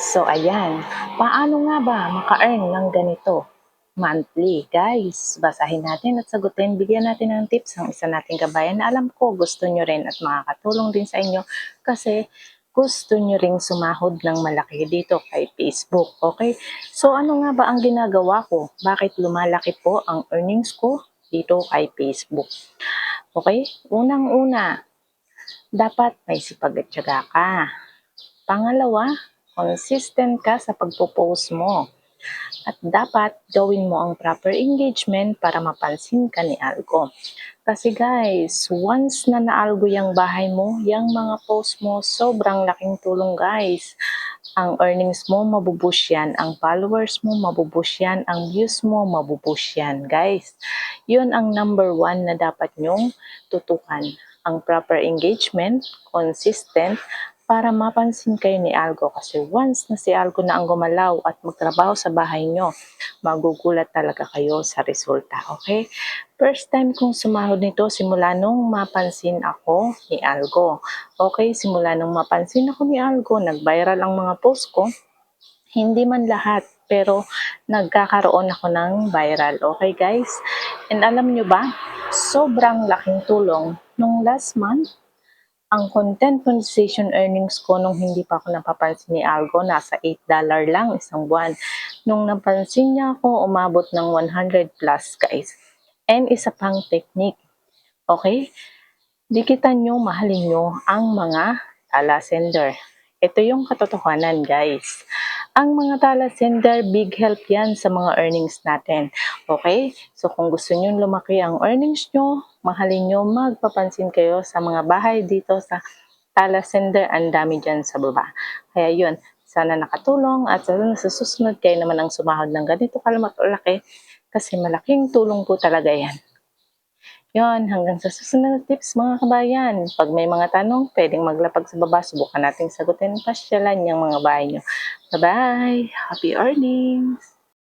So ayan, paano nga ba maka-earn ng ganito monthly? Guys, basahin natin at sagutin. Bigyan natin ng tips ang isa nating kabayan na alam ko gusto nyo rin at makakatulong din sa inyo kasi gusto nyo ring sumahod ng malaki dito kay Facebook. Okay? So ano nga ba ang ginagawa ko? Bakit lumalaki po ang earnings ko dito kay Facebook? Okay? Unang-una, dapat may sipag at tiyaga ka. Pangalawa, consistent ka sa pagpo-post mo. At dapat gawin mo ang proper engagement para mapansin ka ni algo. Kasi guys, once na naalgo yung bahay mo, yung mga post mo, sobrang laking tulong guys. Ang earnings mo, mabubush yan. Ang followers mo, mabubush yan. Ang views mo, mabubush yan guys. Yun ang number one na dapat nyong tutukan. Ang proper engagement, consistent, para mapansin kayo ni Algo kasi once na si Algo na ang gumalaw at magtrabaho sa bahay nyo, magugulat talaga kayo sa resulta, okay? First time kong sumahod nito simula nung mapansin ako ni Algo. Okay, simula nung mapansin ako ni Algo, nag-viral ang mga post ko, hindi man lahat, pero nagkakaroon ako ng viral. Okay guys? And alam nyo ba, sobrang laking tulong nung last month, ang content monetization earnings ko nung hindi pa ako napapansin ni Algo, nasa $8 lang isang buwan. Nung napansin niya ako, umabot ng 100 plus guys. And isa pang technique. Okay? Dikitan nyo, mahalin nyo ang mga tala sender. Ito yung katotohanan guys. Ang mga tala sender, big help yan sa mga earnings natin. Okay? So kung gusto nyo lumaki ang earnings nyo, mahalin nyo, magpapansin kayo sa mga bahay dito sa tala sender. Ang dami dyan sa baba. Kaya yun, sana nakatulong at sana sa susunod kayo naman ang sumahod ng ganito kalamat o laki kasi malaking tulong po talaga yan. Yon, hanggang sa susunod na tips mga kabayan. Pag may mga tanong, pwedeng maglapag sa baba. Subukan natin sagutin pasyalan yung mga bahay nyo. Bye-bye! Happy earnings!